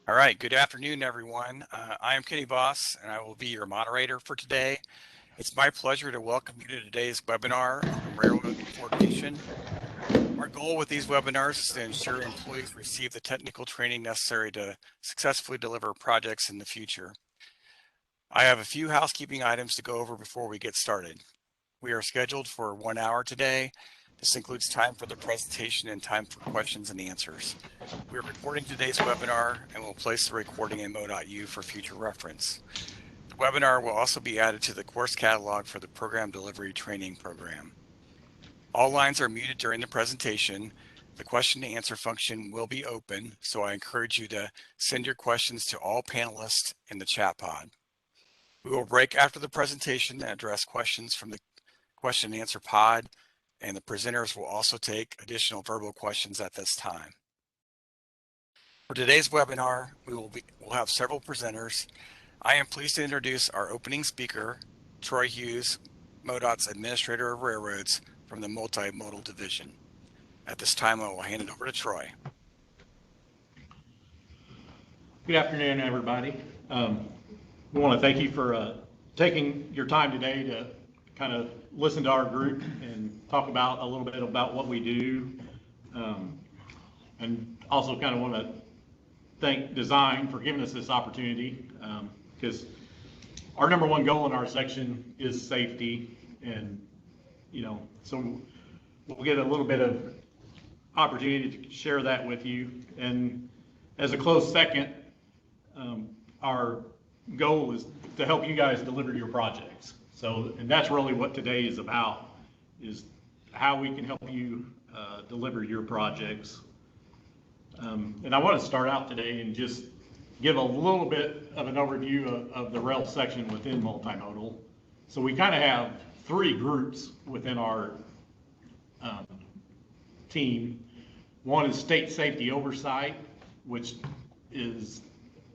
All right, good afternoon, everyone. I am Kenny Voss, and I will be your moderator for today. It's my pleasure to welcome you to today's webinar on railroad coordination. Our goal with these webinars is to ensure employees receive the technical training necessary to successfully deliver projects in the future. I have a few housekeeping items to go over before we get started. We are scheduled for 1 hour today. This includes time for the presentation and time for questions and answers. We are recording today's webinar and will place the recording in Mo.U for future reference. The webinar will also be added to the course catalog for the Program Delivery Training Program. All lines are muted during the presentation. The question and answer function will be open, so I encourage you to send your questions to all panelists in the chat pod. We will break after the presentation and address questions from the question and answer pod, and the presenters will also take additional verbal questions at this time. For today's webinar, we'll have several presenters. I am pleased to introduce our opening speaker, Troy Hughes, MoDOT's Administrator of Railroads from the Multimodal Division. At this time, I will hand it over to Troy. Good afternoon, everybody. We want to thank you for taking your time today to kind of listen to our group and talk about a little bit about what we do. And also kind of want to thank Design for giving us this opportunity, because our number one goal in our section is safety, and so we'll get a little bit of opportunity to share that with you. And as a close second, our goal is to help you guys deliver your projects. And that's really what today is about, is how we can help you deliver your projects. And I want to start out today and just give a little bit of an overview of the rail section within multimodal. So we kind of have three groups within our team. One is state safety oversight, which is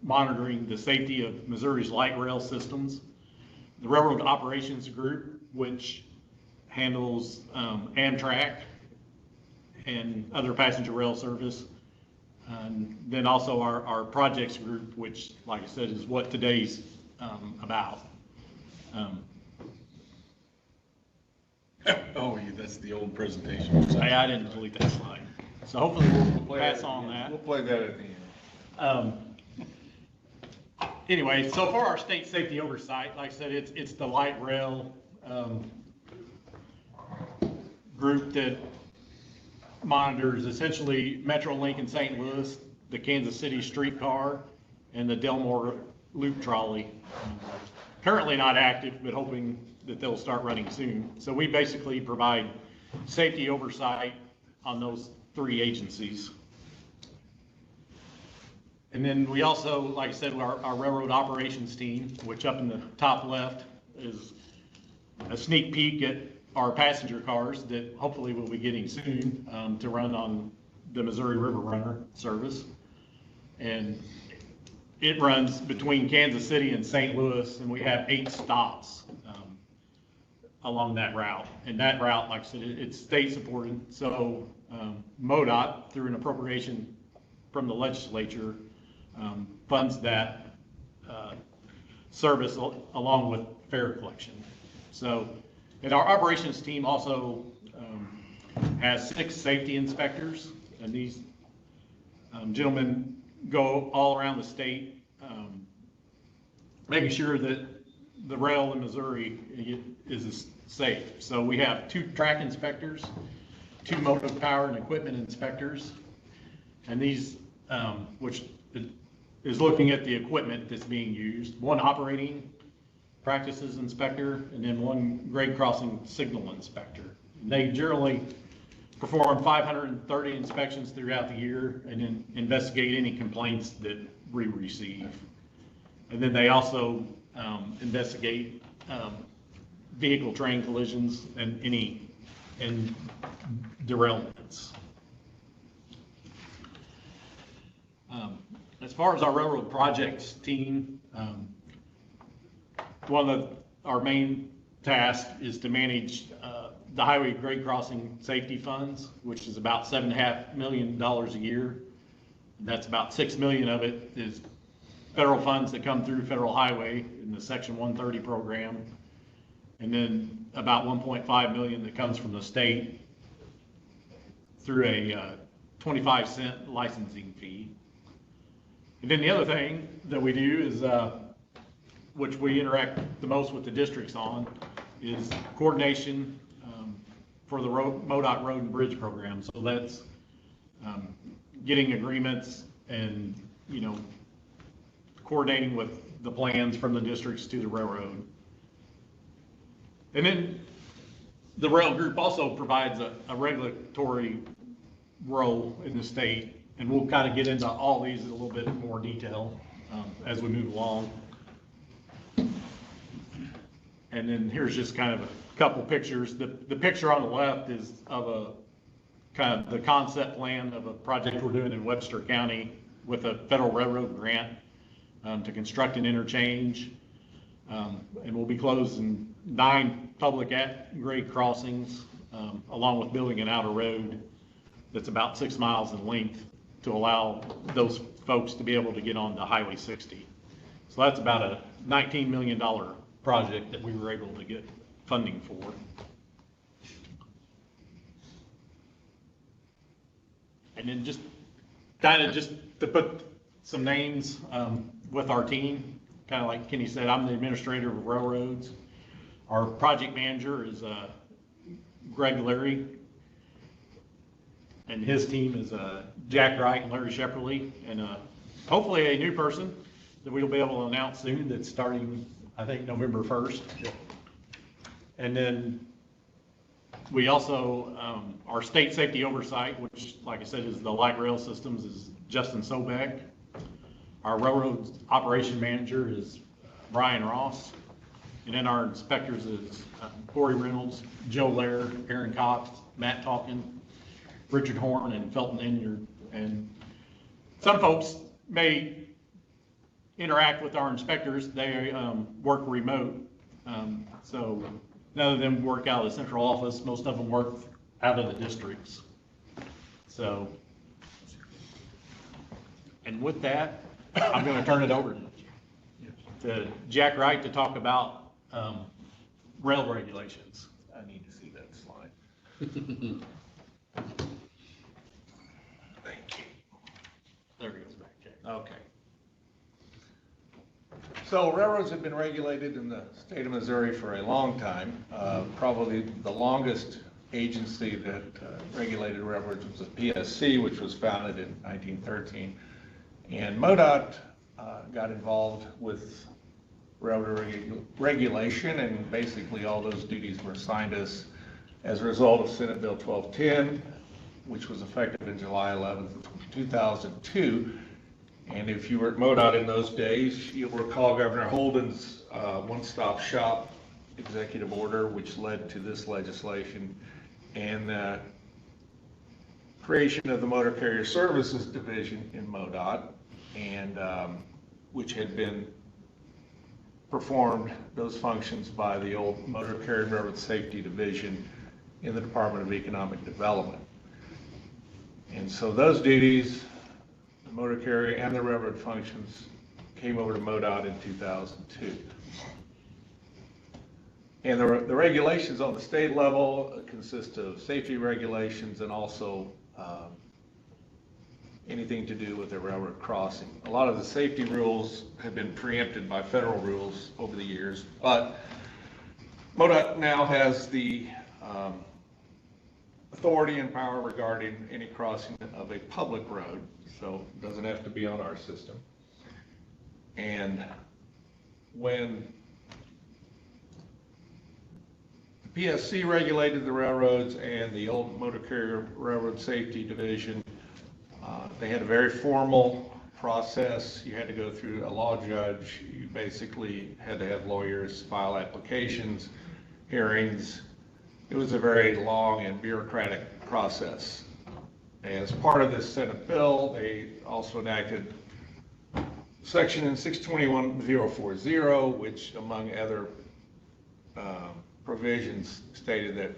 monitoring the safety of Missouri's light rail systems. The railroad operations group, which handles Amtrak and other passenger rail service. And then also our projects group, which, like I said, is what today's about. Oh, yeah, that's the old presentation. I didn't delete that slide. So hopefully we'll pass on that. We'll play that at the end. Anyway, so for our state safety oversight, like I said, it's the light rail group that monitors essentially Metrolink in St. Louis, the Kansas City streetcar, and the Delmore loop trolley. Currently not active, but hoping that they'll start running soon. So we basically provide safety oversight on those three agencies. And then we also, like I said, our railroad operations team, which up in the top left is a sneak peek at our passenger cars that hopefully we'll be getting soon to run on the Missouri River Runner service. And it runs between Kansas City and St. Louis, and we have 8 stops along that route. And that route, like I said, it's state supported. So MoDOT, through an appropriation from the legislature, funds that service along with fare collection. So, and our operations team also has 6 safety inspectors, and these gentlemen go all around the state, making sure that the rail in Missouri is safe. So we have 2 track inspectors, 2 motive power and equipment inspectors, and these, which is looking at the equipment that's being used, 1 operating practices inspector, and then 1 grade crossing signal inspector. And they generally perform 530 inspections throughout the year and then investigate any complaints that we receive. And then they also investigate vehicle train collisions and any derailments. As far as our railroad projects team, one of our main tasks is to manage the highway grade crossing safety funds, which is about $7.5 million a year. That's about 6 million of it is federal funds that come through federal highway in the Section 130 program. And then about 1.5 million that comes from the state through a 25-cent licensing fee. And then the other thing that we do is, which we interact the most with the districts on, is coordination for the MoDOT Road and Bridge program. So that's getting agreements and, you know, coordinating with the plans from the districts to the railroad. And then the rail group also provides a regulatory role in the state, and we'll kind of get into all these in a little bit more detail as we move along. And then here's just kind of a couple pictures. The picture on the left is of a kind of the concept plan of a project we're doing in Webster County with a federal railroad grant to construct an interchange. And we'll be closing 9 public grade crossings, along with building an outer road that's about 6 miles in length to allow those folks to be able to get onto Highway 60. So that's about a $19 million project that we were able to get funding for. And then just to put some names with our team, kind of like Kenny said, I'm the administrator of railroads. Our project manager is Greg Leary, and his team is Jack Wright and Larry Shepperly, and hopefully a new person that we'll be able to announce soon that's starting, I think, November 1st. And then we also, our state safety oversight, which, like I said, is the light rail systems, is Justin Sobeck. Our railroad operation manager is Brian Ross. And then our inspectors is Corey Reynolds, Joe Lair, Aaron Cox, Matt Talkin, Richard Horn, and Felton Inyard. And some folks may interact with our inspectors. They work remote. So none of them work out of the central office. Most of them work out of the districts. So, and with that, I'm going to turn it over to Jack Wright to talk about rail regulations. I need to see that slide. Thank you. There he goes back, Jack. Okay. So railroads have been regulated in the state of Missouri for a long time. Probably the longest agency that regulated railroads was the PSC, which was founded in 1913. And MoDOT got involved with railroad regulation, and basically all those duties were assigned us as a result of Senate Bill 1210, which was effective in July 11th, 2002. And if you were at MoDOT in those days, you'll recall Governor Holden's one-stop shop executive order, which led to this legislation, and the creation of the Motor Carrier Services Division in MoDOT, and which had been performed, those functions, by the old Motor Carrier and Railroad Safety Division in the Department of Economic Development. And so those duties, the motor carrier and the railroad functions, came over to MoDOT in 2002. And the regulations on the state level consist of safety regulations and also anything to do with a railroad crossing. A lot of the safety rules have been preempted by federal rules over the years, but MoDOT now has the authority and power regarding any crossing of a public road, so it doesn't have to be on our system. And when the PSC regulated the railroads and the old Motor Carrier Railroad Safety Division, they had a very formal process. You had to go through a law judge. You basically had to have lawyers file applications, hearings. It was a very long and bureaucratic process. As part of this Senate bill, they also enacted section 621.040, which, among other provisions, stated that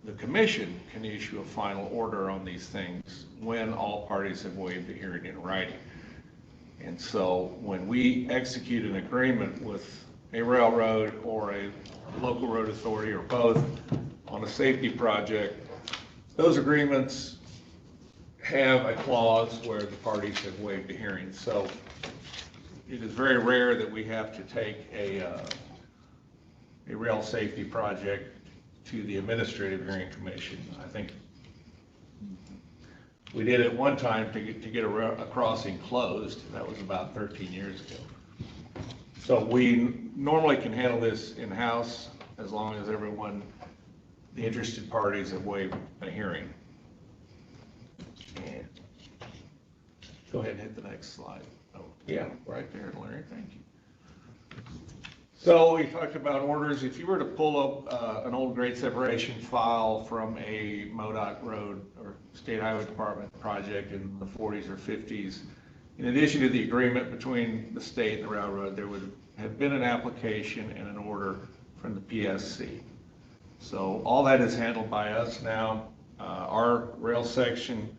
the commission can issue a final order on these things when all parties have waived the hearing in writing. And so when we execute an agreement with a railroad or a local road authority or both on a safety project, those agreements have a clause where the parties have waived a hearing. So it is very rare that we have to take a rail safety project to the Administrative Hearing Commission. I think we did it one time to get a crossing closed. That was about 13 years ago. So we normally can handle this in-house as long as everyone, the interested parties, have waived a hearing. And go ahead and hit the next slide. Oh, yeah, right there, Larry, thank you. So we talked about orders. If you were to pull up an old grade separation file from a MoDOT road or State Highway Department project in the 40s or 50s, in addition to the agreement between the state and the railroad, there would have been an application and an order from the PSC. So all that is handled by us now. Our rail section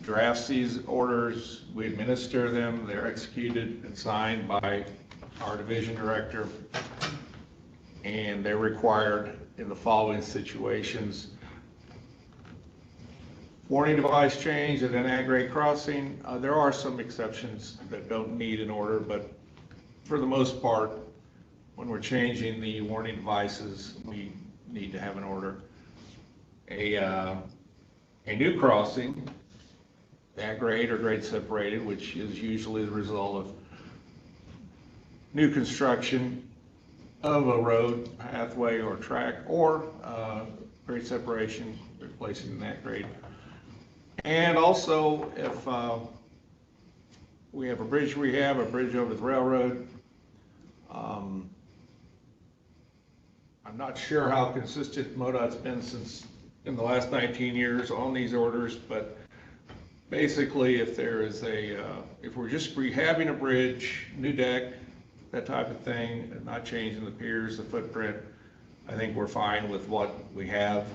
drafts these orders, we administer them, they're executed and signed by our division director, and they're required in the following situations: warning device change at an at-grade crossing. There are some exceptions that don't need an order, but for the most part, when we're changing the warning devices, we need to have an order. A new crossing, at grade or grade separated, which is usually the result of new construction of a road, pathway, or track, or grade separation, replacing that grade. And also, if we have a bridge rehab, a bridge over the railroad, I'm not sure how consistent MoDOT's been since in the last 19 years on these orders, but basically, if there is if we're just rehabbing a bridge, new deck, that type of thing, and not changing the piers, the footprint, I think we're fine with what we have.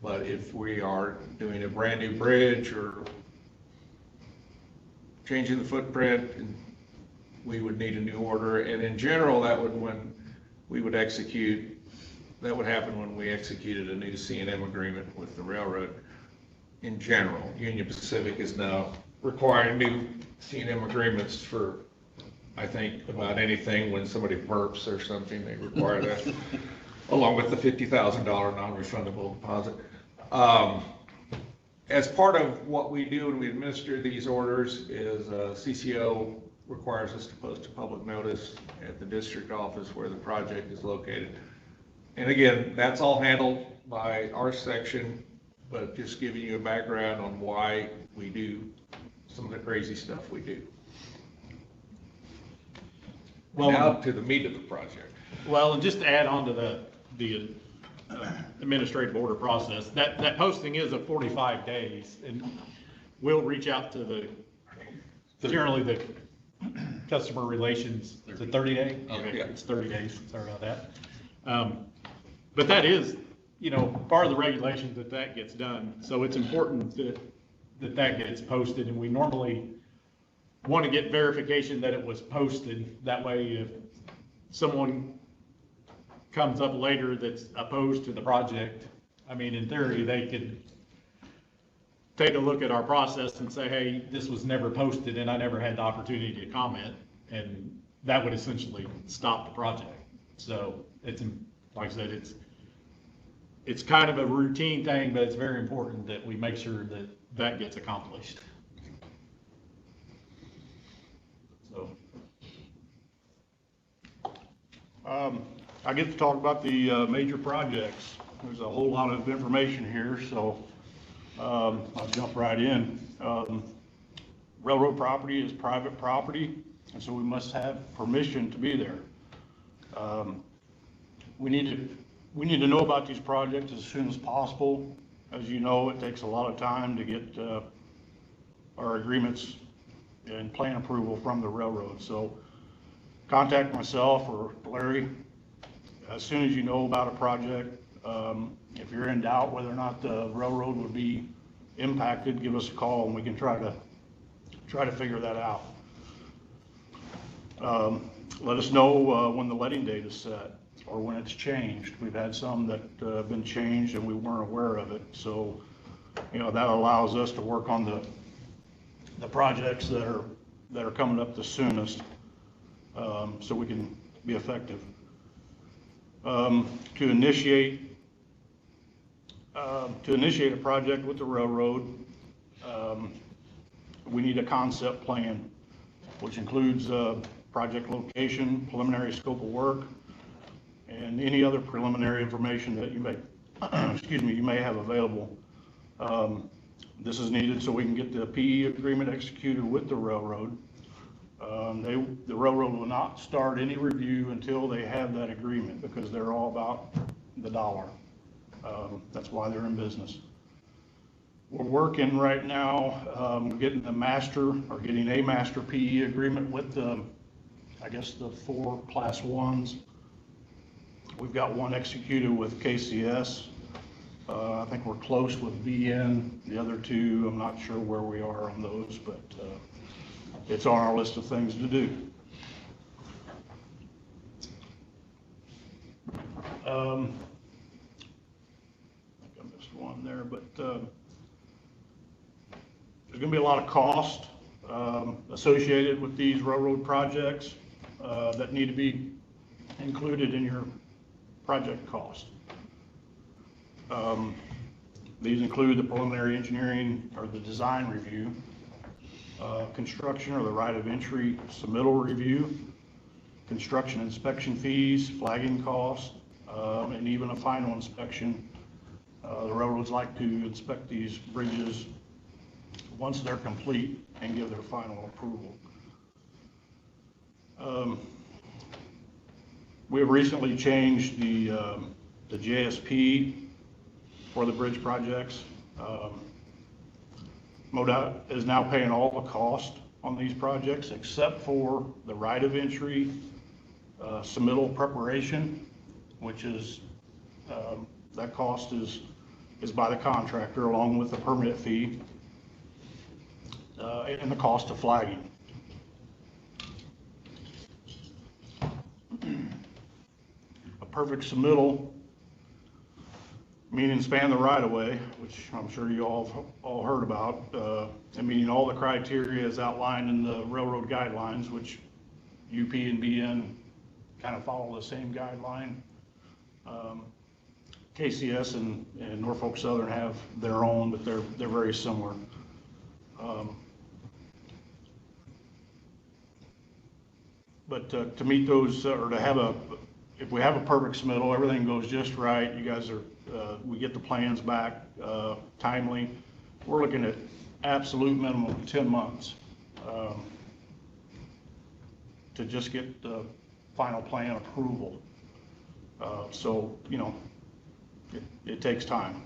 But if we are doing a brand new bridge or changing the footprint, we would need a new order. And in general, that would happen when we executed a new C&M agreement with the railroad. In general, Union Pacific is now requiring new C&M agreements for, I think, about anything. When somebody burps or something, they require that, along with the $50,000 non-refundable deposit. As part of what we do when we administer these orders is CCO requires us to post a public notice at the district office where the project is located. And again, that's all handled by our section, but just giving you a background on why we do some of the crazy stuff we do. Well, now to the meat of the project. Well, and just to add on to the administrative order process, that posting is a 45 days, and we'll reach out to generally the customer relations. It's a 30 day? Okay, yeah. It's 30 days, sorry about that. But that is, part of the regulations that gets done. So it's important that gets posted, and we normally want to get verification that it was posted. That way, if someone comes up later that's opposed to the project, I mean, in theory, they could take a look at our process and say, hey, this was never posted and I never had the opportunity to comment, and that would essentially stop the project. So it's, like I said, it's kind of a routine thing, but it's very important that we make sure that gets accomplished. So, I get to talk about the major projects. There's a whole lot of information here, so I'll jump right in. Railroad property is private property, and so we must have permission to be there. We need to know about these projects as soon as possible. As you know, it takes a lot of time to get our agreements and plan approval from the railroad. So contact myself or Larry as soon as you know about a project. If you're in doubt whether or not the railroad would be impacted, give us a call and we can try to figure that out. Let us know when the letting date is set or when it's changed. We've had some that have been changed and we weren't aware of it. So, you know, that allows us to work on the projects that are coming up the soonest, so we can be effective. To initiate a project with the railroad, we need a concept plan, which includes project location, preliminary scope of work, and any other preliminary information that you may, you may have available. This is needed so we can get the PE agreement executed with the railroad. The railroad will not start any review until they have that agreement because they're all about the dollar. That's why they're in business. We're working right now, getting a master PE agreement with the, I guess the 4 class 1s. We've got one executed with KCS. I think we're close with BN. The other 2, I'm not sure where we are on those, but it's on our list of things to do. I think I missed one there, but there's going to be a lot of cost associated with these railroad projects that need to be included in your project cost. These include the preliminary engineering or the design review, construction or the right of entry submittal review, construction inspection fees, flagging costs, and even a final inspection. The railroads like to inspect these bridges once they're complete and give their final approval. We have recently changed the JSP for the bridge projects. MoDOT is now paying all the cost on these projects except for the right of entry submittal preparation, which is that cost is by the contractor along with the permit fee and the cost of flagging. A perfect submittal, meaning span the right of way, which I'm sure you all heard about, and meeting all the criteria as outlined in the railroad guidelines, which UP and BN kind of follow the same guideline. KCS and Norfolk Southern have their own, but they're very similar. But to meet those, or to have if we have a perfect submittal, everything goes just right, you guys are, we get the plans back timely, we're looking at absolute minimum of 10 months to just get the final plan approval. So, you know, it takes time.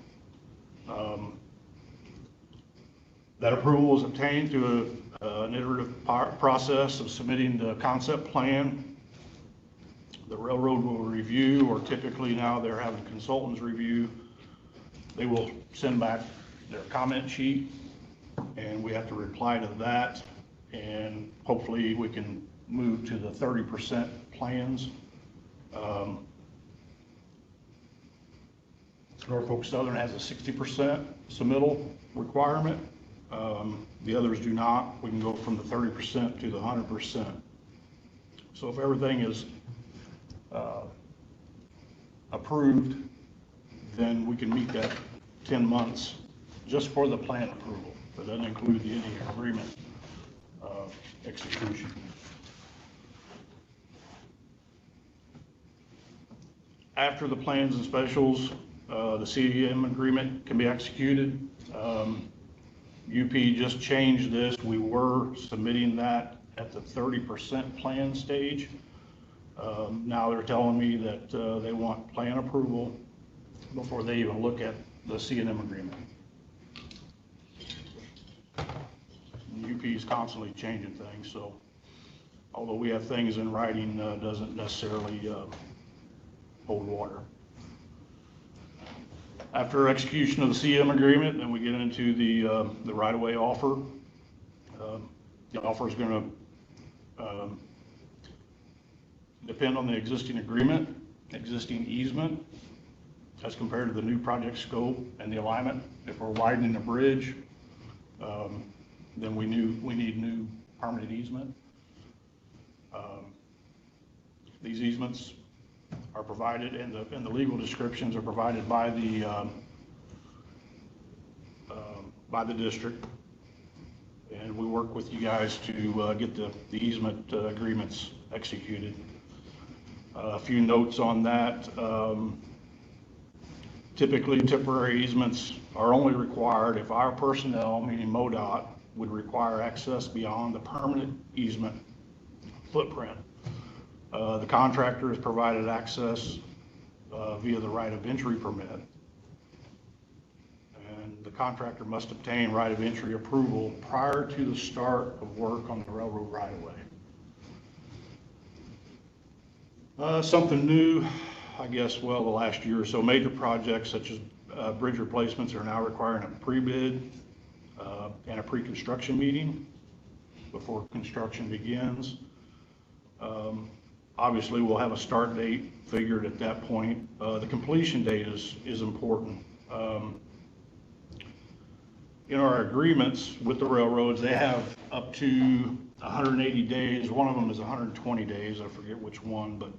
That approval is obtained through an iterative process of submitting the concept plan. The railroad will review, or typically now they're having consultants review. They will send back their comment sheet and we have to reply to that, and hopefully we can move to the 30% plans. Norfolk Southern has a 60% submittal requirement. The others do not. We can go from the 30% to the 100%. So if everything is approved, then we can meet that 10 months just for the plan approval. That doesn't include any agreement execution. After the plans and specials, the CEM agreement can be executed. UP just changed this. We were submitting that at the 30% plan stage. Now they're telling me that they want plan approval before they even look at the C&M agreement. UP is constantly changing things, so although we have things in writing, doesn't necessarily hold water. After execution of the CM agreement, then we get into the right-of-way offer. The offer is going to depend on the existing agreement, existing easement, as compared to the new project scope and the alignment. If we're widening a bridge, then we need new permanent easement. These easements are provided, and the legal descriptions are provided by the district, and we work with you guys to get the easement agreements executed. A few notes on that. Typically, temporary easements are only required if our personnel, meaning MoDOT, would require access beyond the permanent easement footprint. The contractor is provided access via the right of entry permit. And the contractor must obtain right of entry approval prior to the start of work on the railroad right of way. Something new, I guess, well, the last year or so, major projects such as bridge replacements are now requiring a pre-bid and a pre-construction meeting before construction begins. Obviously, we'll have a start date figured at that point. The completion date is important. In our agreements with the railroads, they have up to 180 days. One of them is 120 days. I forget which one, but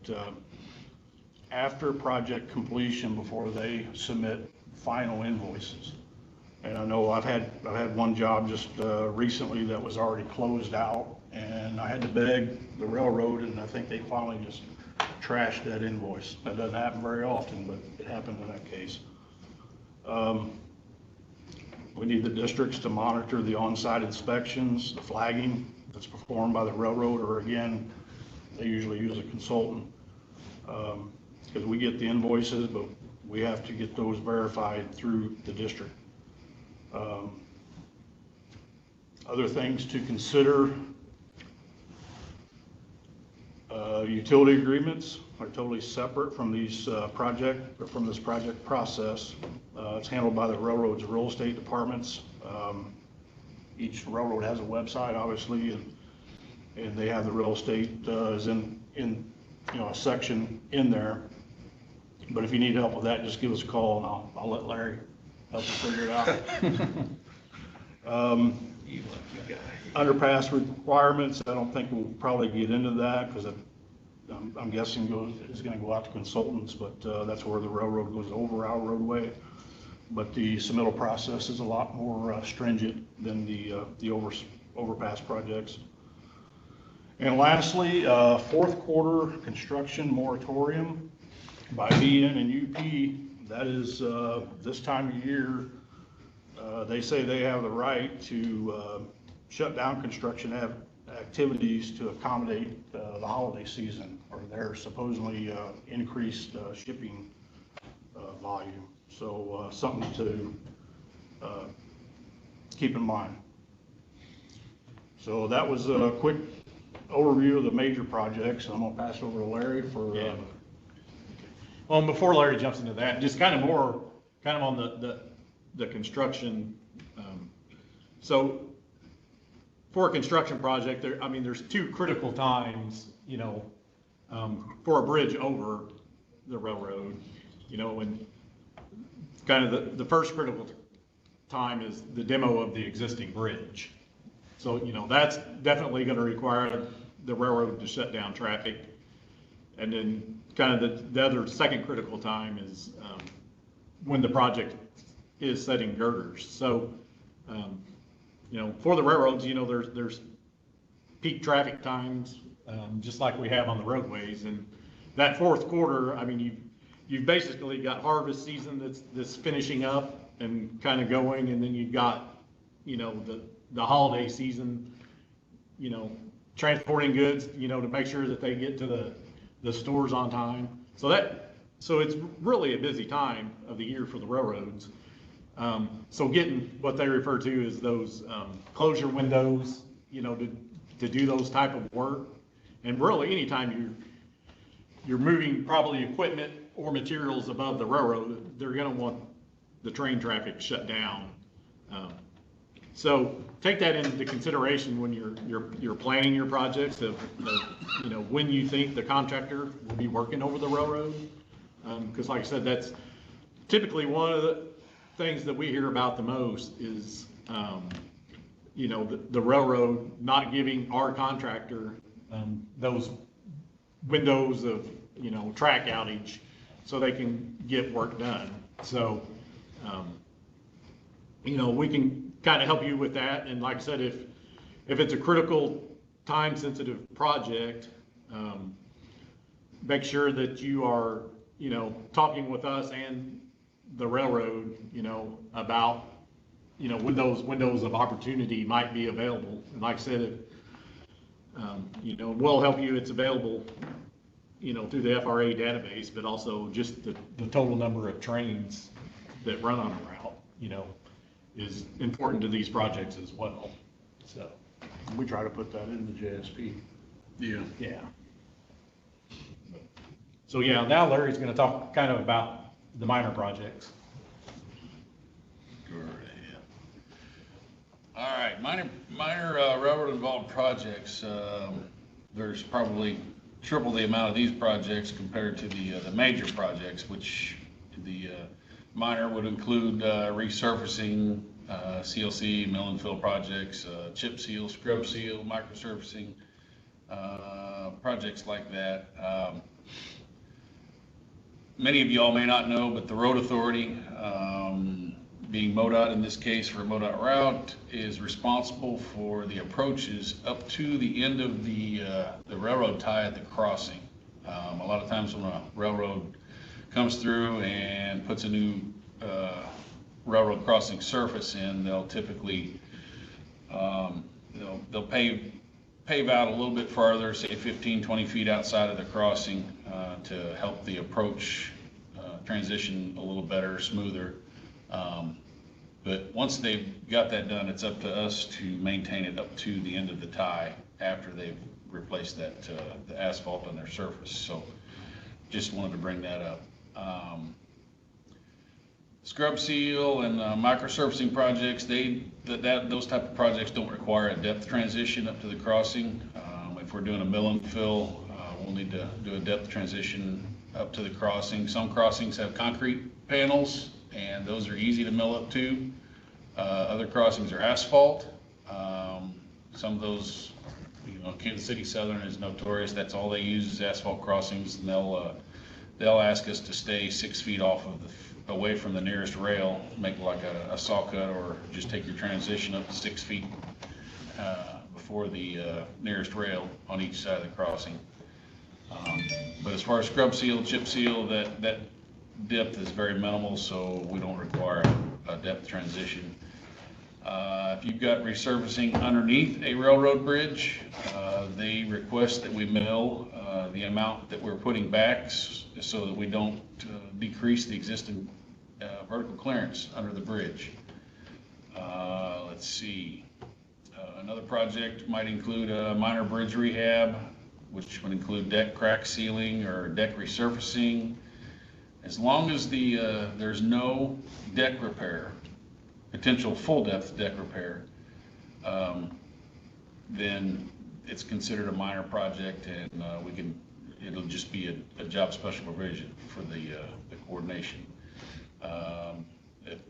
after project completion before they submit final invoices. And I know I've had one job just recently that was already closed out, and I had to beg the railroad, and I think they finally just trashed that invoice. That doesn't happen very often, but it happened in that case. We need the districts to monitor the on-site inspections, the flagging that's performed by the railroad, or again, they usually use a consultant. Because we get the invoices, but we have to get those verified through the district. Other things to consider, utility agreements are totally separate from these from this project process. It's handled by the railroad's real estate departments. Each railroad has a website, obviously, and they have the real estate is in a section in there. But if you need help with that, just give us a call, and I'll let Larry help you figure it out. Underpass requirements, I don't think we'll probably get into that, because I'm guessing it's going to go out to consultants, but that's where the railroad goes over our roadway. But the submittal process is a lot more stringent than the overpass projects. And lastly, fourth quarter construction moratorium by VN and UP. That is this time of year. They say they have the right to shut down construction activities to accommodate the holiday season, or their supposedly increased shipping volume. So something to keep in mind. So that was a quick overview of the major projects. I'm going to pass it over to Larry for. Well, and before Larry jumps into that, just kind of on the construction. So for a construction project, there's two critical times, for a bridge over the railroad, and kind of the first critical time is the demo of the existing bridge. So, that's definitely going to require the railroad to shut down traffic. And then kind of the other second critical time is when the project is setting girders. So, for the railroads, there's peak traffic times, just like we have on the roadways. And that fourth quarter, you've basically got harvest season that's finishing up and kind of going, and then you've got, the holiday season, transporting goods, to make sure that they get to the stores on time. So it's really a busy time of the year for the railroads. So getting what they refer to as those closure windows, to do those type of work. And really, anytime you're moving probably equipment or materials above the railroad, they're going to want the train traffic shut down. So take that into consideration when you're planning your projects of, you know, when you think the contractor will be working over the railroad. Because like I said, that's typically one of the things that we hear about the most is, you know, the railroad not giving our contractor those windows of, you know, track outage so they can get work done. So, you know, we can kind of help you with that. And like I said, if it's a critical, time-sensitive project, make sure that you are, you know, talking with us and the railroad, you know, about, you know, when those windows of opportunity might be available. And like I said, you know, we'll help you. It's available, you know, through the FRA database, but also just the total number of trains that run on a route, you know, is important to these projects as well. So We try to put that in the JSP. yeah. So yeah, now Larry's going to talk kind of about the minor projects. All right, minor railroad involved projects. There's probably triple the amount of these projects compared to the major projects, which the minor would include resurfacing, CLC, mill and fill projects, chip seal, scrub seal, microsurfacing, projects like that. Many of y'all may not know, but the road authority, being MoDOT in this case for a MoDOT route, is responsible for the approaches up to the end of the railroad tie at the crossing. A lot of times when a railroad comes through and puts a new railroad crossing surface in, they'll typically they'll pave out a little bit farther, say 15, 20 feet outside of the crossing, to help the approach transition a little better, smoother. But once they've got that done, it's up to us to maintain it up to the end of the tie after they've replaced that the asphalt on their surface. So just wanted to bring that up. Scrub seal and microsurfacing projects, those type of projects don't require a depth transition up to the crossing. If we're doing a mill and fill, we'll need to do a depth transition up to the crossing. Some crossings have concrete panels, and those are easy to mill up to. Other crossings are asphalt. Some of those, you know, Kansas City Southern is notorious. That's all they use is asphalt crossings, and they'll ask us to stay 6 feet away from the nearest rail, make like a saw cut, or just take your transition up to 6 feet before the nearest rail on each side of the crossing. But as far as scrub seal, chip seal, that depth is very minimal, so we don't require a depth transition. If you've got resurfacing underneath a railroad bridge, they request that we mill the amount that we're putting back so that we don't decrease the existing vertical clearance under the bridge. Let's see. Another project might include a minor bridge rehab, which would include deck crack sealing or deck resurfacing. As long as there's no deck repair, potential full depth deck repair, then it's considered a minor project, and it'll just be a job special provision for the coordination. If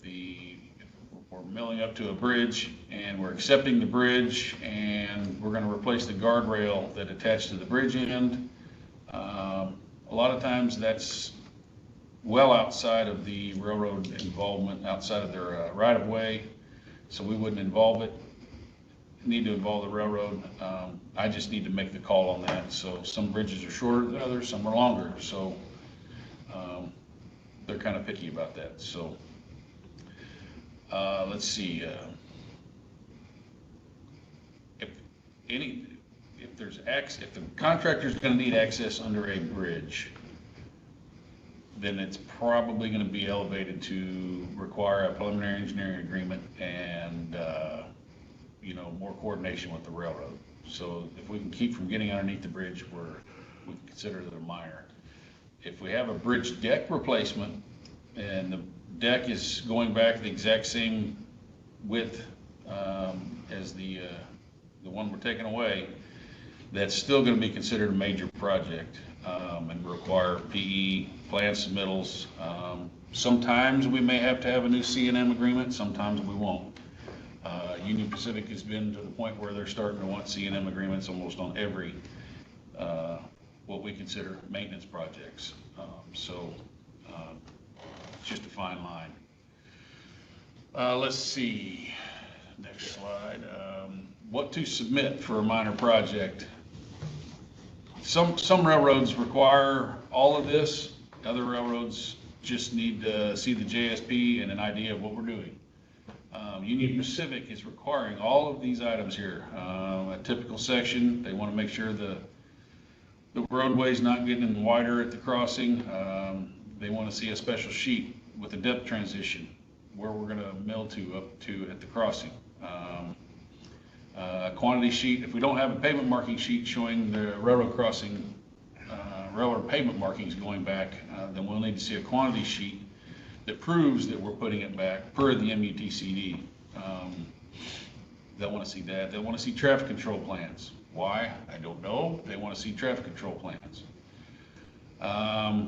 we're milling up to a bridge and we're accepting the bridge and we're going to replace the guardrail that attached to the bridge end, a lot of times that's well outside of the railroad involvement, outside of their right-of-way, so we wouldn't need to involve the railroad. I just need to make the call on that. So some bridges are shorter than others, some are longer, so they're kind of picky about that. So let's see, if the contractor's going to need access under a bridge, then it's probably going to be elevated to require a preliminary engineering agreement and you know, more coordination with the railroad. So if we can keep from getting underneath the bridge, we consider it a minor. If we have a bridge deck replacement and the deck is going back the exact same width as the one we're taking away, that's still going to be considered a major project and require PE, plan submittals. Sometimes we may have to have a new C&M agreement, sometimes we won't. Union Pacific has been to the point where they're starting to want C&M agreements almost on every what we consider maintenance projects. So it's just a fine line. Let's see, next slide. What to submit for a minor project. Some railroads require all of this. Other railroads just need to see the JSP and an idea of what we're doing. Union Pacific is requiring all of these items here. A typical section, they want to make sure the roadway's not getting wider at the crossing. They want to see a special sheet with a depth transition where we're going to mill to up to at the crossing. A quantity sheet, if we don't have a pavement marking sheet showing the railroad crossing, railroad pavement markings going back, then we'll need to see a quantity sheet that proves that we're putting it back per the MUTCD. They'll want to see that. They'll want to see traffic control plans. Why? I don't know. They want to see traffic control plans.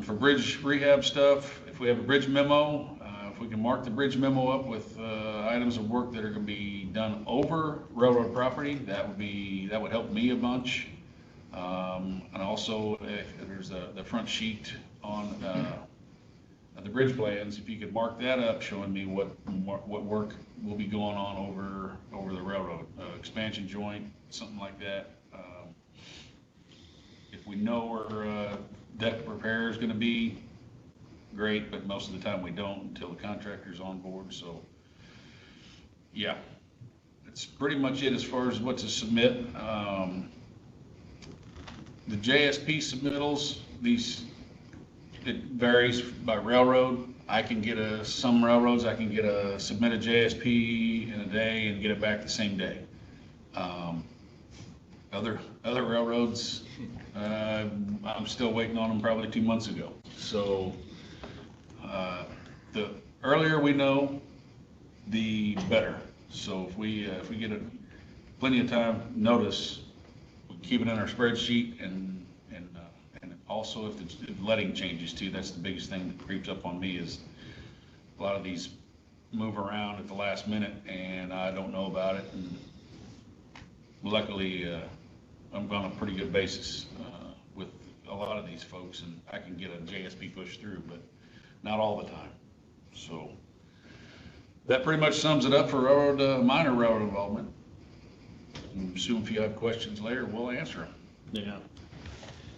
For bridge rehab stuff, if we have a bridge memo, if we can mark the bridge memo up with items of work that are going to be done over railroad property, that would help me a bunch. And also, if there's the front sheet on the bridge plans, if you could mark that up, showing me what work will be going on over the railroad, expansion joint, something like that. If we know where deck repair is going to be, great, but most of the time we don't until the contractor's on board. So yeah, that's pretty much it as far as what to submit. The JSP submittals, it varies by railroad. I can get some railroads, I can submit a JSP in a day and get it back the same day. Other railroads, I'm still waiting on them probably 2 months ago. So the earlier we know, the better. So if we get plenty of time notice, we keep it in our spreadsheet, and also if the letting changes too. That's the biggest thing that creeps up on me, is a lot of these move around at the last minute and I don't know about it. And luckily, I'm on a pretty good basis with a lot of these folks, and I can get a JSP pushed through, but not all the time. So that pretty much sums it up for minor railroad involvement. I'm assuming if you have questions later, we'll answer them. Yeah.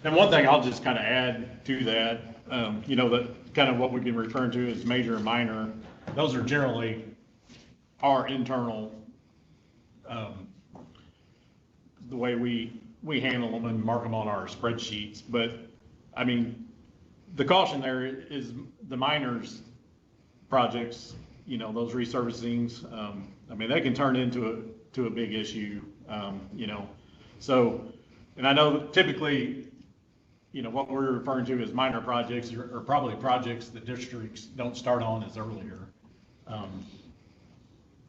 And one thing I'll just kind of add to that, that kind of what we can refer to as major and minor, those are generally our internal, the way we handle them and mark them on our spreadsheets. But I mean, the caution there is the minors projects, those resurfacings, I mean, they can turn into a big issue, so, and I know that typically, what we're referring to as minor projects are probably projects that districts don't start on as earlier.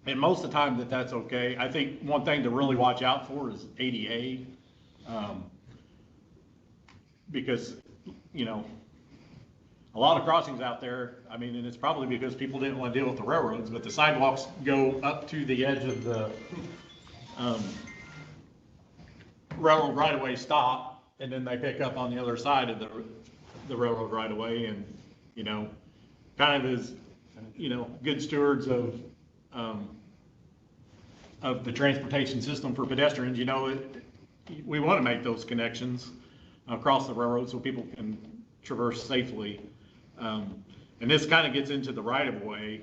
And most of the time that's okay. I think one thing to really watch out for is ADA, because, a lot of crossings out there, I mean, and it's probably because people didn't want to deal with the railroads, but the sidewalks go up to the edge of the railroad right-of-way stop, and then they pick up on the other side of the railroad right-of-way, and, kind of as, good stewards of the transportation system for pedestrians, we want to make those connections across the railroad so people can traverse safely. And this kind of gets into the right-of-way,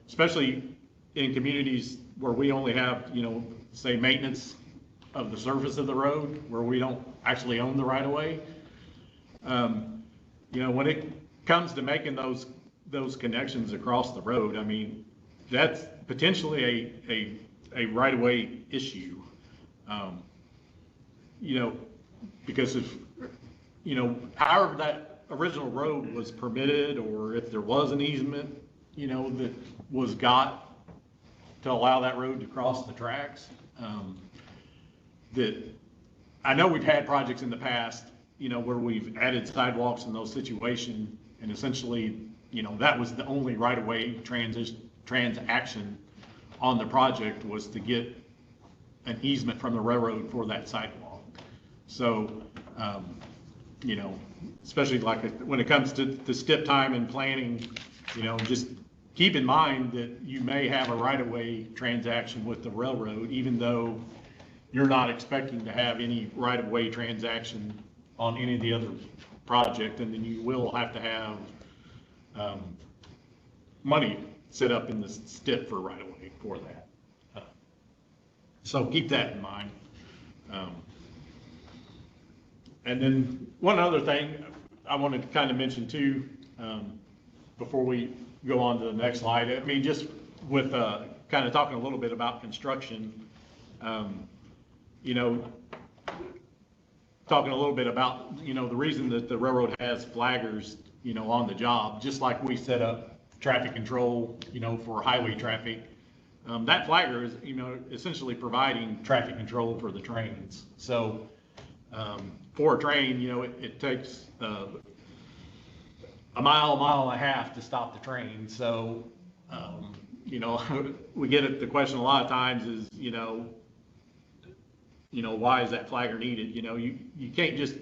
especially in communities where we only have, say, maintenance of the surface of the road, where we don't actually own the right-of-way. When it comes to making those connections across the road, I mean, that's potentially a right-of-way issue. Because if, however that original road was permitted, or if there was an easement, you know, that was got to allow that road to cross the tracks. That I know we've had projects in the past, you know, where we've added sidewalks in those situations, and essentially, you know, that was the only right-of-way transaction on the project, was to get an easement from the railroad for that sidewalk. So, you know, especially like when it comes to step time and planning, you know, just keep in mind that you may have a right-of-way transaction with the railroad, even though you're not expecting to have any right-of-way transaction on any of the other project, and then you will have to have money set up in the STIP for right-of-way for that. So keep that in mind. And then one other thing I wanted to kind of mention too, before we go on to the next slide. I mean, just with kind of talking a little bit about construction, you know, talking a little bit about, you know, the reason that the railroad has flaggers, you know, on the job, just like we set up traffic control, you know, for highway traffic. That flagger is, you know, essentially providing traffic control for the trains. So for a train, you know, it takes a mile and a half to stop the train. So, you know, we get the question a lot of times is, you know, why is that flagger needed? You know, you can't just,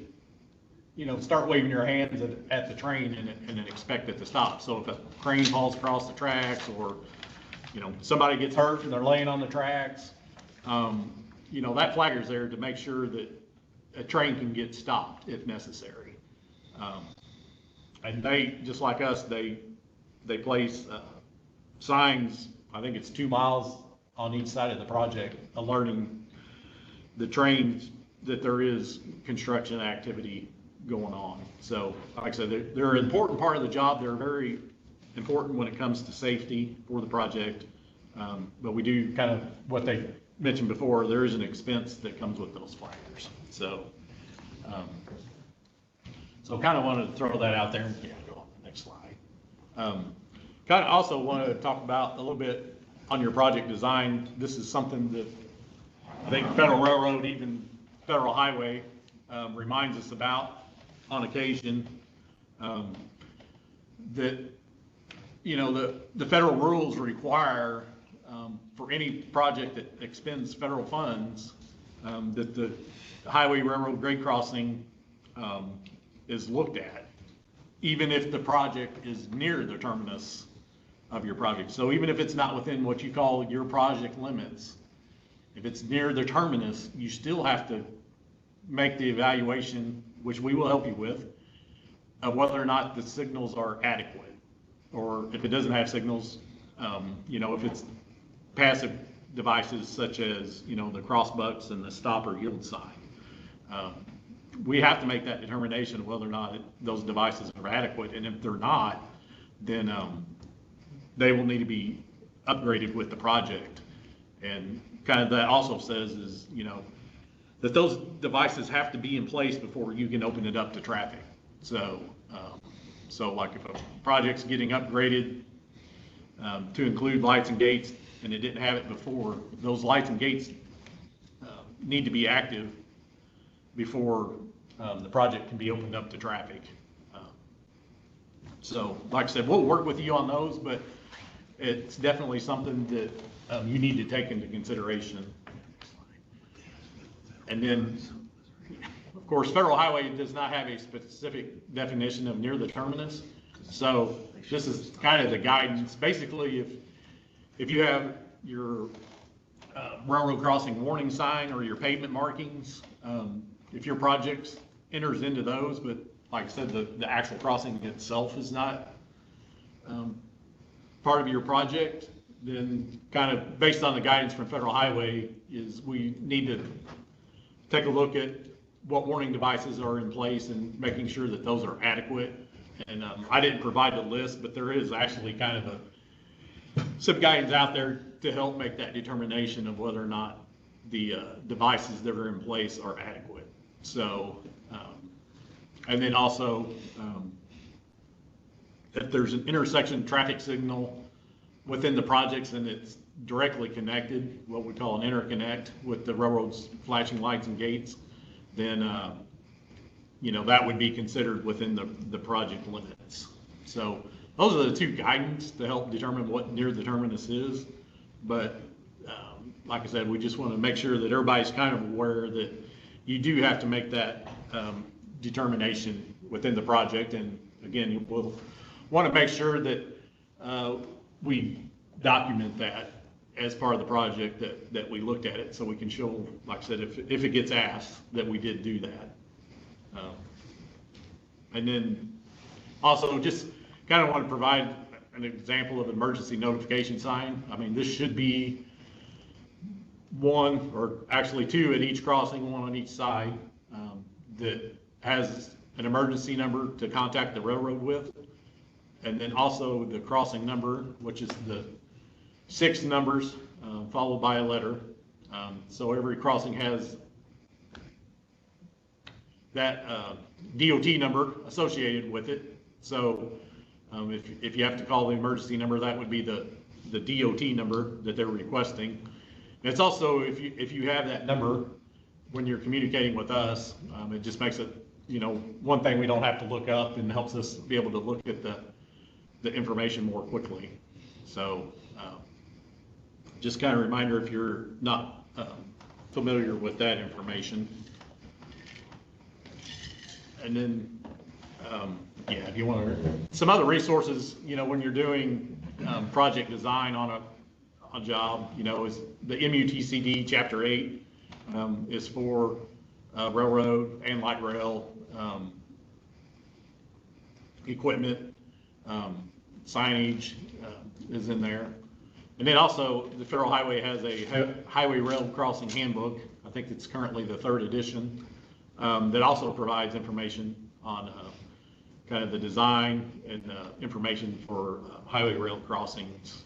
you know, start waving your hands at the train and then expect it to stop. So if a crane falls across the tracks, or, you know, somebody gets hurt and they're laying on the tracks, you know, that flagger's there to make sure that a train can get stopped if necessary. And they, just like us, they place signs, I think it's 2 miles on each side of the project, alerting the trains that there is construction activity going on. So like I said, they're an important part of the job. They're very important when it comes to safety for the project. But we do kind of, what they mentioned before, there is an expense that comes with those flaggers. So, so kind of wanted to throw that out there. Yeah, go on the next slide. Kind of also wanted to talk about a little bit on your project design. This is something that I think Federal Railroad, even Federal Highway, reminds us about on occasion, that, you know, the federal rules require for any project that expends federal funds, that the highway, railroad, grade crossing is looked at, even if the project is near the terminus of your project. So even if it's not within what you call your project limits, if it's near the terminus, you still have to make the evaluation, which we will help you with, of whether or not the signals are adequate. Or if it doesn't have signals, you know, if it's passive devices such as, you know, the crossbucks and the stop or yield sign. We have to make that determination of whether or not those devices are adequate. And if they're not, then they will need to be upgraded with the project. And kind of that also says is, you know, that those devices have to be in place before you can open it up to traffic. So, so like if a project's getting upgraded to include lights and gates, and it didn't have it before, those lights and gates need to be active before the project can be opened up to traffic. So, like I said, we'll work with you on those, but it's definitely something that you need to take into consideration. And then, of course, Federal Highway does not have a specific definition of near the terminus. So this is kind of the guidance. Basically, if you have your railroad crossing warning sign or your pavement markings, if your project enters into those, but like I said, the actual crossing itself is not part of your project, then kind of based on the guidance from Federal Highway is we need to take a look at what warning devices are in place and making sure that those are adequate. And I didn't provide the list, but there is actually kind of some guidance out there to help make that determination of whether or not the devices that are in place are adequate. So, and then also if there's an intersection traffic signal within the projects and it's directly connected, what we call an interconnect with the railroad's flashing lights and gates, then, you know, that would be considered within the project limits. So those are the two guidance to help determine what near the terminus is. But like I said, we just want to make sure that everybody's kind of aware that you do have to make that determination within the project. And again, we'll want to make sure that we document that as part of the project, that we looked at it, so we can show, like I said, if it gets asked, that we did do that. And then also just kind of want to provide an example of an emergency notification sign. I mean, this should be one, or actually two at each crossing, one on each side, that has an emergency number to contact the railroad with. And then also the crossing number, which is the 6 numbers followed by a letter. So every crossing has that DOT number associated with it. So if you have to call the emergency number, that would be the DOT number that they're requesting. And it's also, if you have that number when you're communicating with us, it just makes it, you know, one thing we don't have to look up, and helps us be able to look at the information more quickly. So just kind of a reminder if you're not familiar with that information. And then, yeah, if you want to, some other resources, you know, when you're doing project design on a job, you know, is the MUTCD Chapter 8 is for railroad and light rail equipment. Signage is in there. And then also the Federal Highway has a highway rail crossing handbook. I think it's currently the 3rd edition, that also provides information on kind of the design and information for highway rail crossings.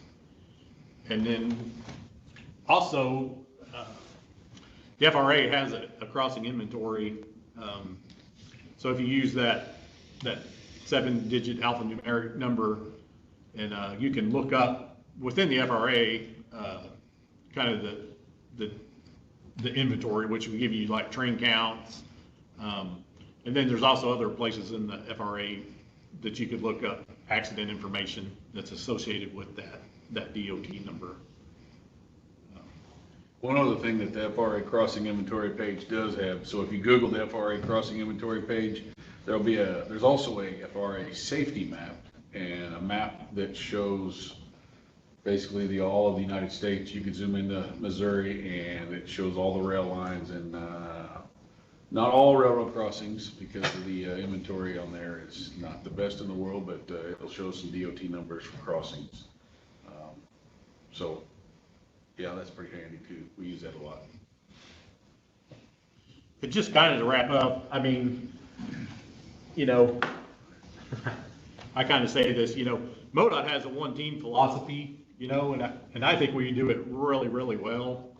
And then also the FRA has a crossing inventory. So if you use that 7-digit alphanumeric number, and you can look up within the FRA kind of the inventory, which will give you like train counts. And then there's also other places in the FRA that you could look up accident information that's associated with that DOT number. One other thing that the FRA crossing inventory page does have, so if you Google the FRA crossing inventory page, there's also a FRA safety map, and a map that shows basically all of the United States. You can zoom into Missouri, and it shows all the rail lines, and not all railroad crossings, because of the inventory on there is not the best in the world, but it'll show some DOT numbers for crossings. So yeah, that's pretty handy too. We use that a lot. But just kind of to wrap up, I mean, you know, I kind of say this, you know, MoDOT has a one-team philosophy, you know, and I think we do it really, really well.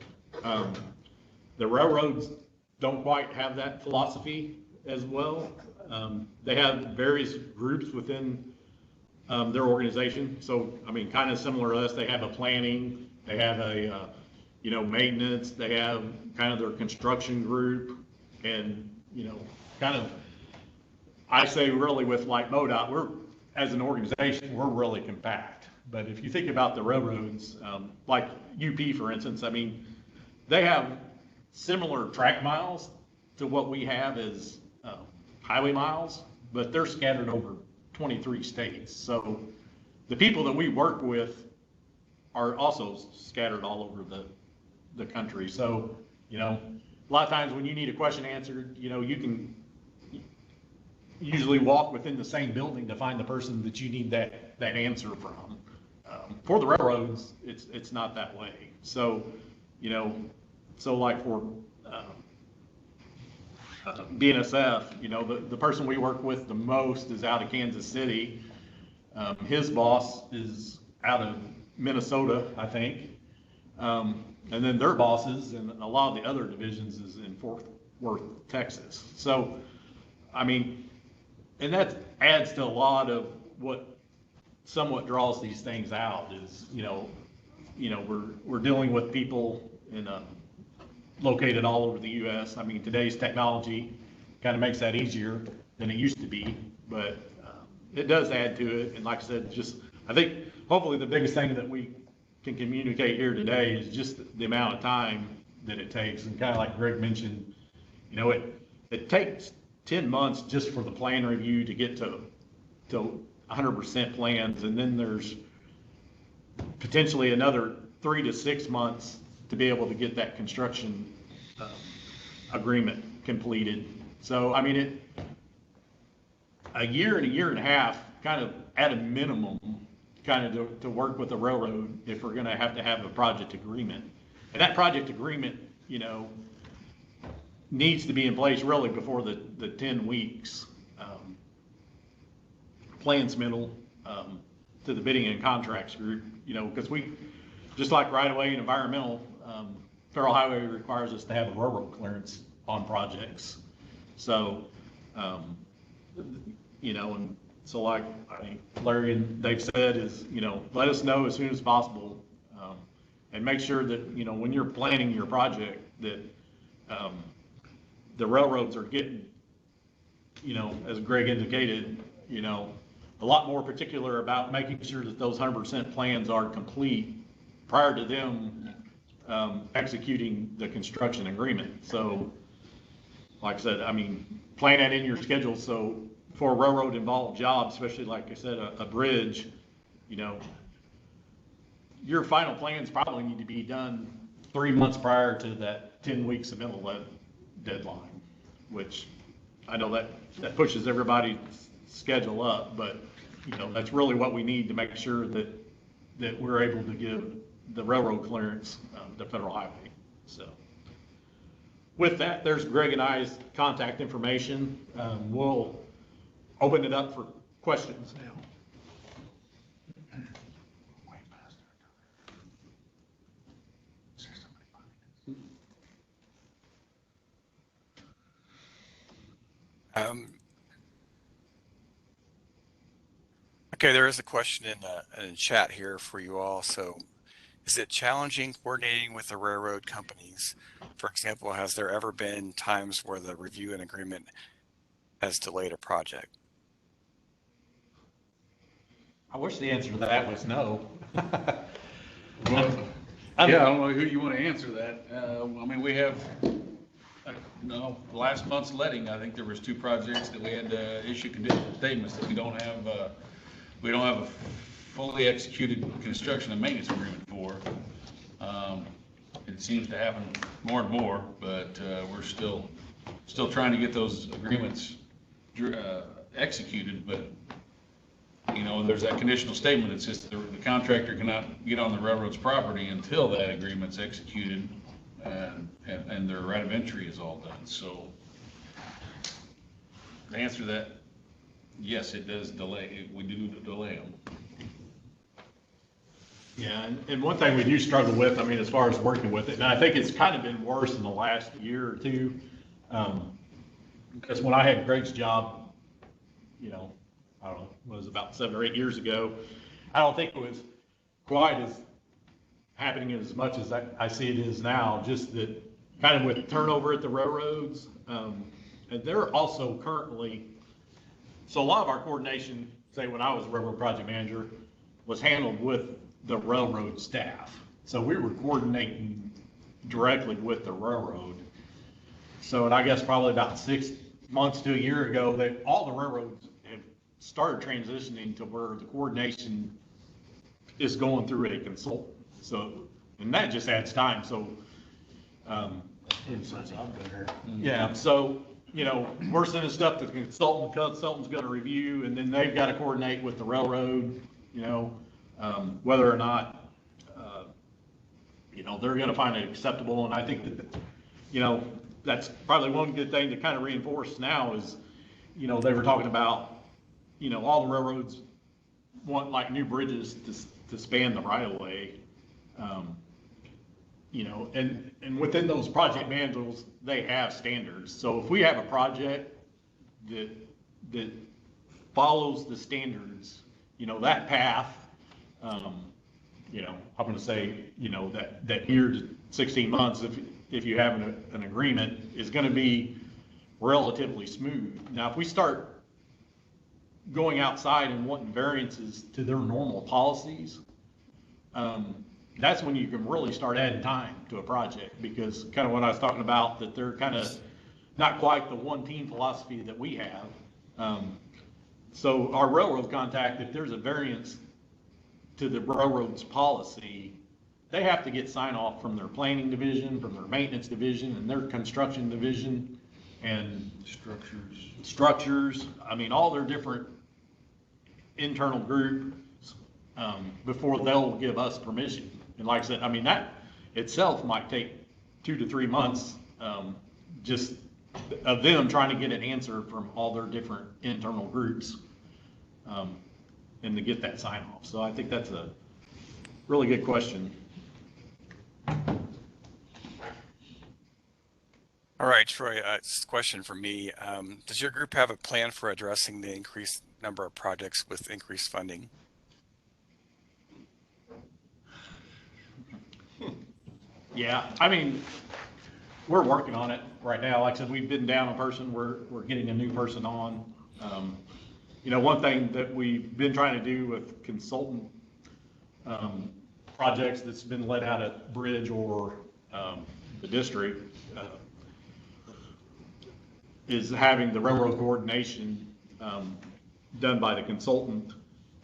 The railroads don't quite have that philosophy as well. They have various groups within their organization. So, I mean, kind of similar to us, they have a planning, they have a, you know, maintenance, they have kind of their construction group, and, you know, kind of, I say really with like MoDOT, we're, as an organization, we're really compact. But if you think about the railroads, like UP, for instance, I mean, they have similar track miles to what we have as highway miles, but they're scattered over 23 states. So the people that we work with are also scattered all over the country. So, you know, a lot of times when you need a question answered, you know, you can usually walk within the same building to find the person that you need that answer from. For the railroads, it's not that way. So, you know, so like for BNSF, you know, the person we work with the most is out of Kansas City. His boss is out of Minnesota, I think. And then their bosses and a lot of the other divisions is in Fort Worth, Texas. So, I mean, and that adds to a lot of what somewhat draws these things out is, we're dealing with people located all over the U.S. I mean, today's technology kind of makes that easier than it used to be, but it does add to it. And like I said, I think hopefully the biggest thing that we can communicate here today is just the amount of time that it takes. And kind of like Greg mentioned, it takes 10 months just for the plan review to get to 100% plans. And then there's potentially another 3 to 6 months to be able to get that construction agreement completed. So, I mean, a year and a half, kind of at a minimum, kind of to work with the railroad if we're gonna have a project agreement. And that project agreement, needs to be in place really before the 10 weeks plan submittal to the bidding and contracts group, because we, just like right-of-way and environmental, Federal Highway requires us to have a railroad clearance on projects. So, and so like I think Larry and Dave said is, let us know as soon as possible, and make sure that, when you're planning your project, that the railroads are getting, as Greg indicated, a lot more particular about making sure that those 100% plans are complete prior to them executing the construction agreement. So, like I said, I mean, plan that in your schedule. So for a railroad involved job, especially like I said, a bridge, your final plans probably need to be done 3 months prior to that 10-week submittal deadline, which I know that pushes everybody's schedule up, but that's really what we need to make sure that we're able to give the railroad clearance to Federal Highway. So with that, there's Greg and I's contact information. We'll open it up for questions now. Okay, there is a question in chat here for you all. So, is it challenging coordinating with the railroad companies? For example, has there ever been times where the review and agreement has delayed a project? I wish the answer to that was no. Well, yeah, I don't know who you want to answer that. I mean, we have, last month's letting, I think there was 2 projects that we had to issue conditional statements that we don't have a fully executed construction and maintenance agreement for. It seems to happen more and more, but we're still trying to get those agreements executed. But there's that conditional statement that says the contractor cannot get on the railroad's property until that agreement's executed and their right of entry is all done. So to answer that, yes, it does delay. We do delay them. Yeah, and one thing we do struggle with, I mean, as far as working with it, and I think it's kind of been worse in the last year or two, because when I had Greg's job, I don't know, it was about 7 or 8 years ago, I don't think it was quite as happening as much as I see it is now, just that kind of with turnover at the railroads, and they're also currently, so a lot of our coordination, say when I was railroad project manager, was handled with the railroad staff. So we were coordinating directly with the railroad. So, and I guess probably about 6 months to a year ago, that all the railroads have started transitioning to where the coordination is going through a consultant. So, and that just adds time. So, yeah, so, we're sending stuff to the consultant's going to review, and then they've got to coordinate with the railroad, whether or not, they're going to find it acceptable. And I think that, that's probably one good thing to kind of reinforce now is, they were talking about, all the railroads want like new bridges to span the right of way. And within those project manuals, they have standards. So if we have a project that follows the standards you know, that path, you know, I'm gonna say, you know, that year to 16 months, if you have an agreement, is gonna be relatively smooth. Now, if we start going outside and wanting variances to their normal policies, that's when you can really start adding time to a project, because kind of what I was talking about, that they're kind of not quite the one team philosophy that we have. So our railroad contact, if there's a variance to the railroad's policy, they have to get sign off from their planning division, from their maintenance division, and their construction division, and structures, I mean, all their different internal groups, before they'll give us permission. And like I said, I mean, that itself might take 2 to 3 months, just of them trying to get an answer from all their different internal groups, and to get that sign off. So I think that's a really good question. All right, Troy, it's a question for me. Does your group have a plan for addressing the increased number of projects with increased funding? Yeah, I mean, we're working on it right now. Like I said, we've been down a person, we're getting a new person on. You know, one thing that we've been trying to do with consultant projects that's been let out at Bridge or the district is having the railroad coordination done by the consultant,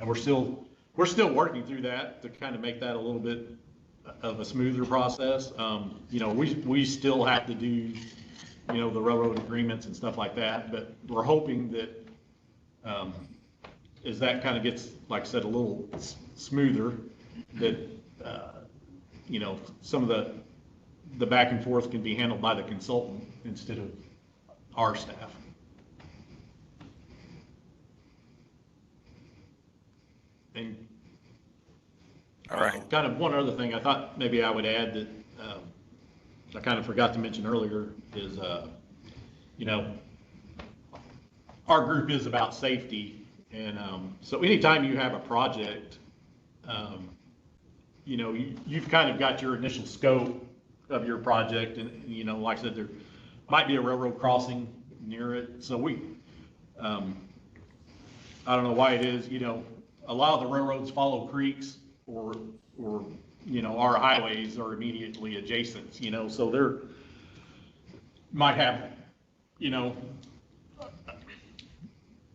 and we're still working through that to kind of make that a little bit of a smoother process. You know, we still have to do, you know, the railroad agreements and stuff like that, but we're hoping that as that kind of gets, like I said, a little smoother, that you know, some of the back and forth can be handled by the consultant instead of our staff. And All right. kind of one other thing I thought maybe I would add that I kind of forgot to mention earlier is, you know, our group is about safety. And so anytime you have a project, you know, you've kind of got your initial scope of your project. And, you know, like I said, there might be a railroad crossing near it. So I don't know why it is, you know, a lot of the railroads follow creeks or, you know, our highways are immediately adjacent, you know, so they're, might have, you know,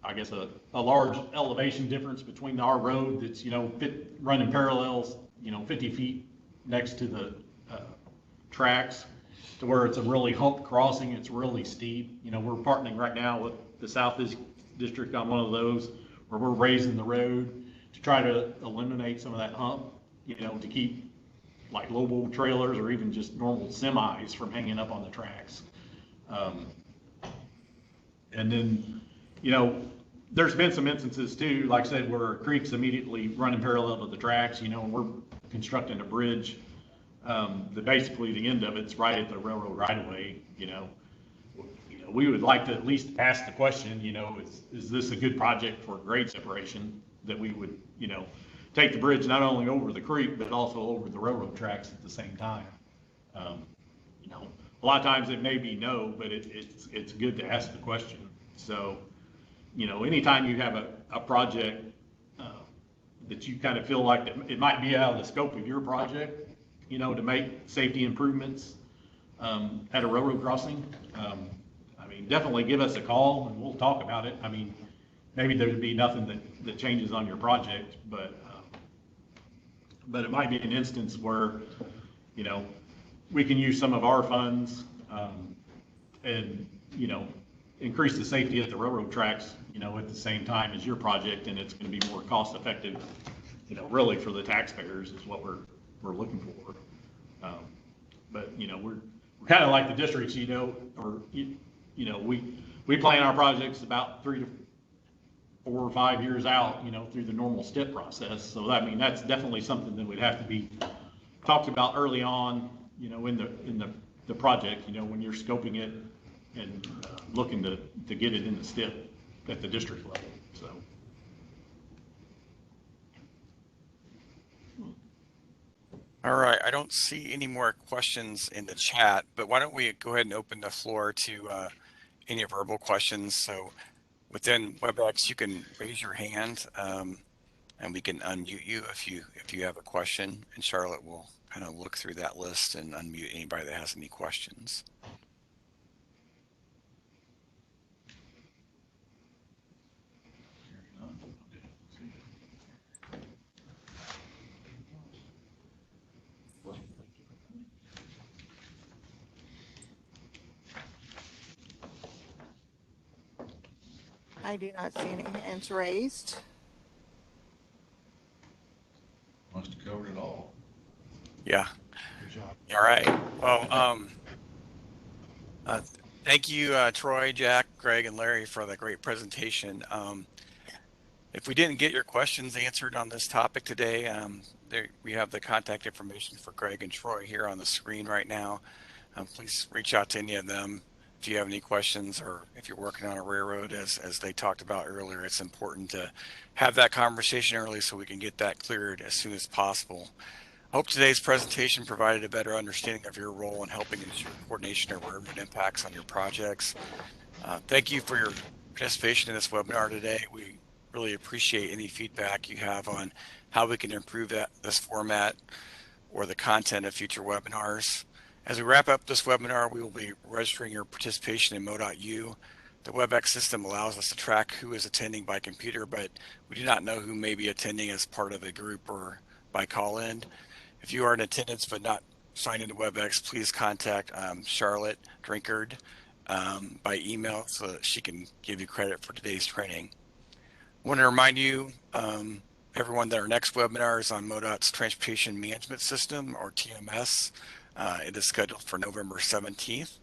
I guess a large elevation difference between our road that's, you know, running parallels, you know, 50 feet next to the tracks, to where it's a really humped crossing, it's really steep. You know, we're partnering right now with the South District on one of those, where we're raising the road to try to eliminate some of that hump, you know, to keep like low trailers or even just normal semis from hanging up on the tracks. And then, you know, there's been some instances too, like I said, where a creek's immediately running parallel to the tracks, you know, and we're constructing a bridge. Basically the end of it's right at the railroad right-of-way, you know. We would like to at least ask the question, you know, is this a good project for grade separation, that we would, you know, take the bridge not only over the creek, but also over the railroad tracks at the same time. You know, a lot of times it may be no, but it's good to ask the question. So, you know, anytime you have a project that you kind of feel like that it might be out of the scope of your project, you know, to make safety improvements at a railroad crossing, I mean, definitely give us a call and we'll talk about it. I mean, maybe there'd be nothing that changes on your project, but it might be an instance where, you know, we can use some of our funds and, you know, increase the safety at the railroad tracks, you know, at the same time as your project, and it's going to be more cost effective, you know, really for the taxpayers is what we're looking for. But, you know, we're kind of like the districts, you know, or, you know, we plan our projects about 3 to 4 or 5 years out, you know, through the normal STIP process. So I mean, that's definitely something that would have to be talked about early on, you know, in the project, you know, when you're scoping it and looking to get it in the STIP at the district level. So. All right, I don't see any more questions in the chat, but why don't we go ahead and open the floor to any verbal questions. So within WebEx, you can raise your hand and we can unmute you if you have a question, and Charlotte will kind of look through that list and unmute anybody that has any questions. I do not see any hands raised. Must have covered it all. Yeah. Good job. All right. Well, thank you, Troy, Jack, Greg, and Larry for the great presentation. If we didn't get your questions answered on this topic today, we have the contact information for Greg and Troy here on the screen right now. Please reach out to any of them if you have any questions, or if you're working on a railroad, as they talked about earlier. It's important to have that conversation early so we can get that cleared as soon as possible. I hope today's presentation provided a better understanding of your role in helping ensure coordination of railroad impacts on your projects. Thank you for your participation in this webinar today. We really appreciate any feedback you have on how we can improve this format or the content of future webinars. As we wrap up this webinar, we will be registering your participation in Mo.U. The WebEx system allows us to track who is attending by computer, but we do not know who may be attending as part of a group or by call-in. If you are in attendance but not signed into WebEx, please contact Charlotte Drinkard by email so that she can give you credit for today's training. I want to remind you, everyone, that our next webinar is on MoDOT's Transportation Management System, or TMS. It is scheduled for November 17th.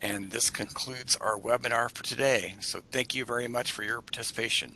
And this concludes our webinar for today. So thank you very much for your participation.